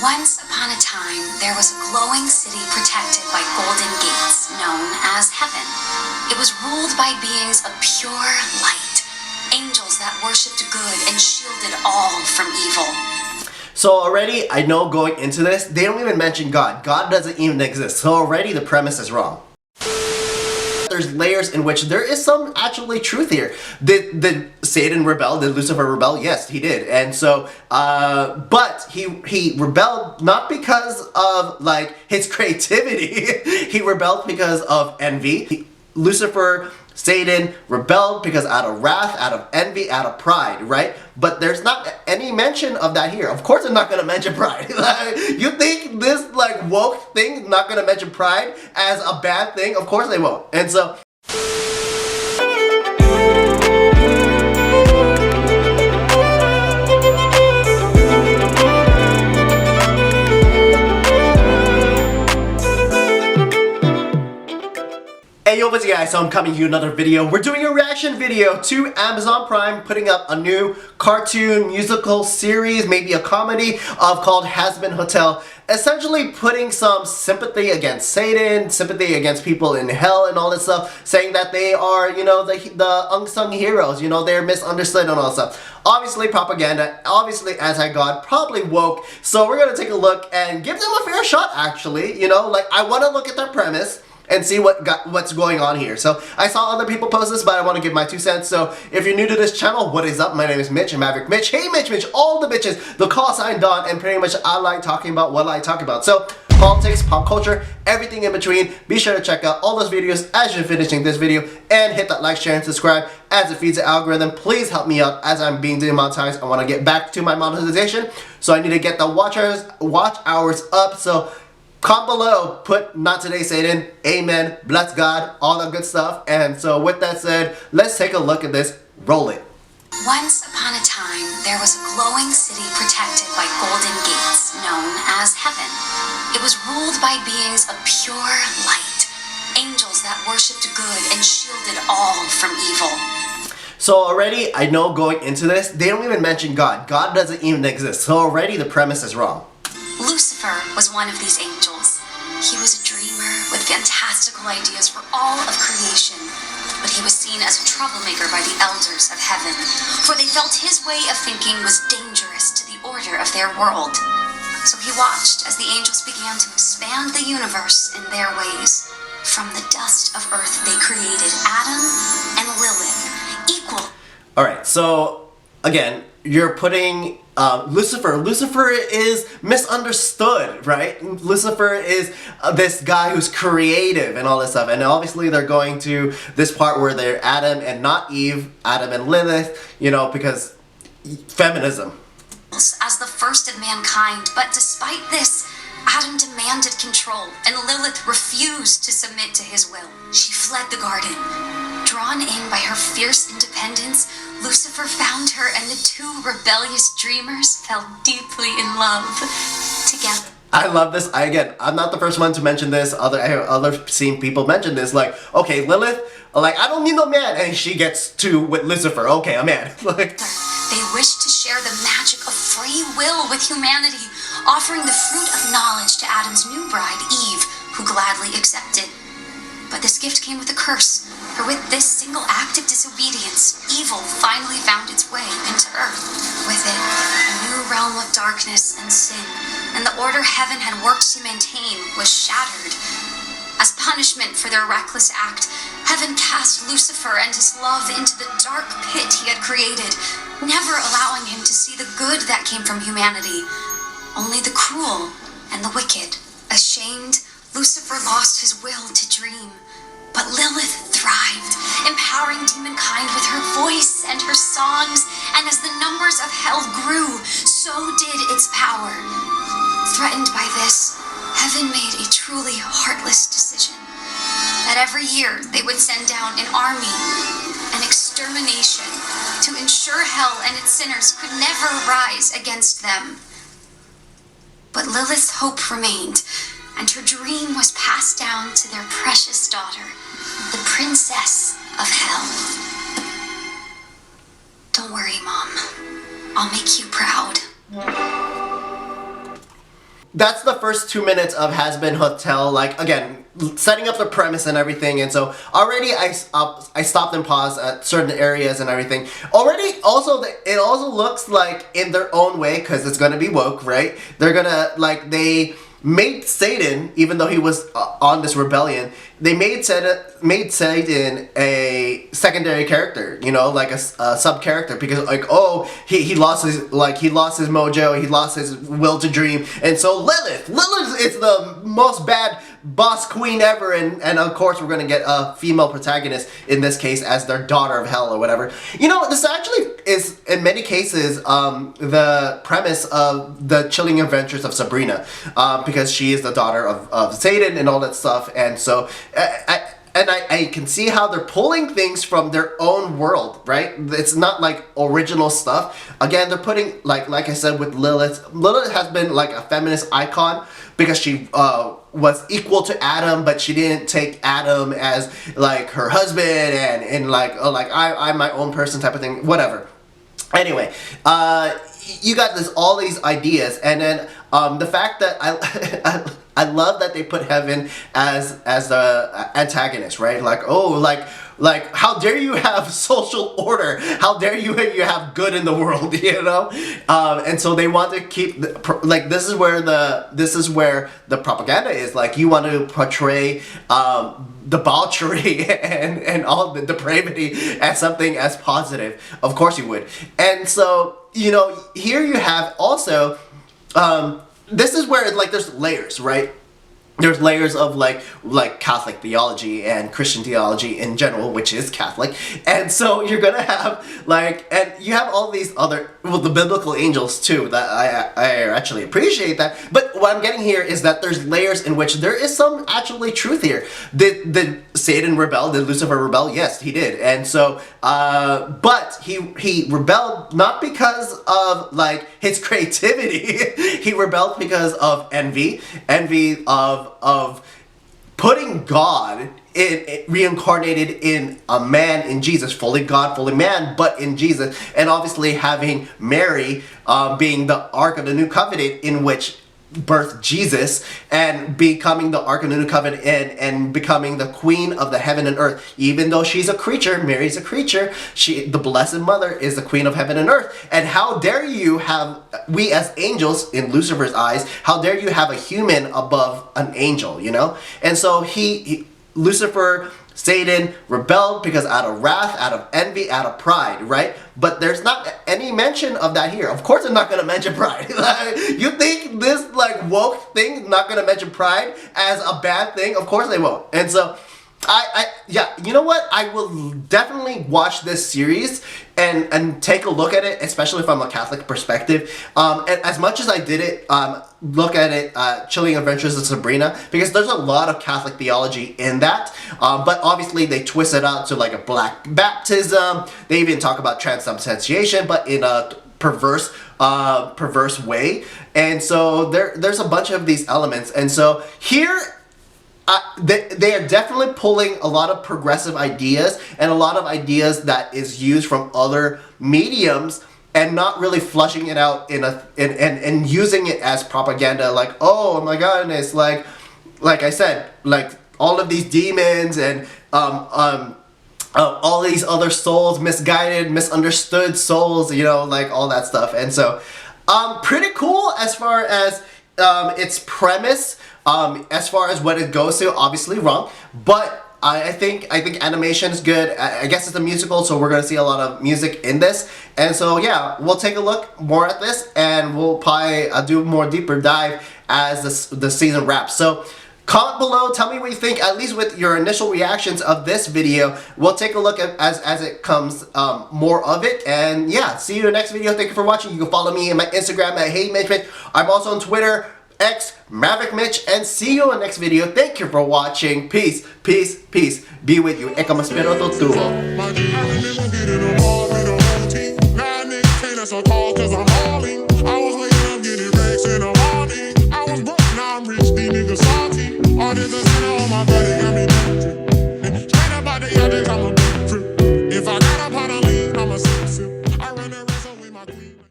Once upon a time, there was a glowing city protected by golden gates, known as heaven. It was ruled by beings of pure light, angels that worshipped good and shielded all from evil. So already, I know going into this, they don't even mention God. God doesn't even exist. So already the premise is wrong. There's layers in which there is some actually truth here. Did Satan rebel? Did Lucifer rebel? Yes, he did. And so, but he rebelled not because of like his creativity. He rebelled because of envy. Lucifer, Satan rebelled because out of wrath, out of envy, out of pride, right? But there's not any mention of that here. Of course they're not going to mention pride. You think this like woke thing is not going to mention pride as a bad thing? Of course they won't. And so hey yo, what's up guys? So I'm coming to you another video. We're doing a reaction video to Amazon Prime putting up a new cartoon musical series, maybe a comedy called Hazbin Hotel. Essentially putting some sympathy against Satan, sympathy against people in hell and all this stuff, saying that they are, you know, the unsung heroes, you know, they're misunderstood and all that stuff. Obviously propaganda, obviously anti-God, probably woke. So we're gonna take a look and give them a fair shot actually, you know, like I wanna look at their premise and see what's going on here. So I saw other people post this, but I want to give my 2 cents. So if you're new to this channel, what is up? My name is Mitch, I'm Maverick Mitch. Hey Mitch, all the bitches, the call sign Don, and pretty much I like talking about what I talk about. So politics, pop culture, everything in between. Be sure to check out all those videos as you're finishing this video and hit that like, share, and subscribe as it feeds the algorithm. Please help me out as I'm being demonetized. I want to get back to my monetization, so I need to get the watch hours up. So comment below, put not today Satan, amen, bless God, all that good stuff. And so with that said, let's take a look at this. Roll it. Once upon a time, there was a glowing city protected by golden gates, known as heaven. It was ruled by beings of pure light, angels that worshipped good and shielded all from evil. So already, I know going into this, they don't even mention God. God doesn't even exist. So already the premise is wrong. Lucifer was one of these angels. He was a dreamer with fantastical ideas for all of creation, but he was seen as a troublemaker by the elders of heaven, for they felt his way of thinking was dangerous to the order of their world. So he watched as the angels began to expand the universe in their ways. From the dust of earth they created Adam and Lilith, equal. Alright, so again, you're putting Lucifer. Lucifer is misunderstood, right? Lucifer is this guy who's creative and all this stuff. And obviously they're going to this part where they're Adam and not Eve, Adam and Lilith, you know, because feminism. As the first of mankind, but despite this, Adam demanded control and Lilith refused to submit to his will. She fled the garden. Drawn in by her fierce independence, Lucifer found her and the two rebellious dreamers fell deeply in love together. I love this. I'm not the first one to mention this. I have other seen people mention this. Like, okay, Lilith, like, I don't need no man. And she gets to with Lucifer. Okay, a man. Like, they wished to share the magic of free will with humanity, offering the fruit of knowledge to Adam's new bride, Eve, who gladly accepted. But this gift came with a curse, for with this single act of disobedience, evil finally found its way into earth. With it, a new realm of darkness and sin, and the order heaven had worked to maintain was shattered. As punishment for their reckless act, heaven cast Lucifer and his love into the dark pit he had created, never allowing him to see the good that came from humanity, only the cruel and the wicked. Ashamed, Lucifer lost his will to dream, but Lilith thrived, empowering demonkind with her voice and her songs, and as the numbers of hell grew, so did its power. Threatened by this, heaven made a truly heartless decision, that every year they would send down an army, an extermination, to ensure hell and its sinners could never rise against them. But Lilith's hope remained, and her dream was passed down to their precious daughter, the Princess of Hell. Don't worry, Mom. I'll make you proud. that's the first 2 minutes of Hazbin Hotel, like, again, setting up the premise and everything, and so already I stopped and paused at certain areas and everything. Already, also, it also looks like, in their own way, because it's gonna be woke, right? They're gonna, like, they made Satan, even though he was on this rebellion, they made Satan a secondary character, you know, like a sub character, because like, oh, he lost his mojo, he lost his will to dream, and so Lilith is the most bad boss queen ever, and of course we're gonna get a female protagonist in this case as their daughter of hell or whatever. You know, this actually is in many cases the premise of the Chilling Adventures of Sabrina, because she is the daughter of Satan and all that stuff, and so I can see how they're pulling things from their own world, right? It's not like original stuff. Again, they're putting, like I said with Lilith. Lilith has been like a feminist icon because she was equal to Adam, but she didn't take Adam as like her husband and like, oh, like I'm my own person type of thing, whatever. Anyway, you got all these ideas, and then the fact that I love that they put heaven as the antagonist, right? Like, oh, like how dare you have social order? How dare you have good in the world, you know? And so they want to keep like this is where the propaganda is. Like, you want to portray debauchery and all the depravity as something as positive. Of course you would. And so, you know, here you have also this is where, like, there's layers, right? There's layers of like Catholic theology and Christian theology in general, which is Catholic, and so you're gonna have like, and you have all these other, well, the biblical angels too, that I actually appreciate that. But what I'm getting here is that there's layers in which there is some actually truth here. Did Satan rebel? Did Lucifer rebel? Yes, he did, and so but he rebelled not because of like his creativity. He rebelled because of envy of putting God reincarnated in a man, in Jesus, fully God, fully man, but in Jesus, and obviously having Mary being the Ark of the New Covenant, in which birthed Jesus, and becoming the Ark of the New Covenant and becoming the Queen of the heaven and earth. Even though she's a creature, Mary's a creature, the Blessed Mother is the Queen of heaven and earth. And how dare you have, we as angels, in Lucifer's eyes, how dare you have a human above an angel, you know? And so Lucifer, Satan rebelled because out of wrath, out of envy, out of pride, right? But there's not any mention of that here. Of course, they're not going to mention pride. You think this like woke thing is not going to mention pride as a bad thing? Of course they won't. And so yeah, you know what? I will definitely watch this series and take a look at it, especially from a Catholic perspective. And as much as I did it, look at it, Chilling Adventures of Sabrina, because there's a lot of Catholic theology in that. But obviously they twist it out to like a black baptism. They even talk about transubstantiation, but in a perverse way. And so there's a bunch of these elements. And so here, they are definitely pulling a lot of progressive ideas and a lot of ideas that is used from other mediums, and not really flushing it out and using it as propaganda. Like, oh my goodness, like I said, like all of these demons and all these other souls, misguided, misunderstood souls, you know, like all that stuff. And so pretty cool as far as its premise. As far as what it goes to, obviously wrong, but I think animation is good. I guess it's a musical, so we're gonna see a lot of music in this, and so yeah, we'll take a look more at this, and we'll probably do a more deeper dive as the season wraps. So comment below, tell me what you think, at least with your initial reactions of this video. We'll take a look at as it comes, more of it, and yeah, see you in the next video. Thank you for watching. You can follow me in my Instagram at HeyMitch. I'm also on Twitter, X, Maverick Mitch, and see you in the next video. Thank you for watching. Peace, peace, peace. Be with you. Eka maspero tuo.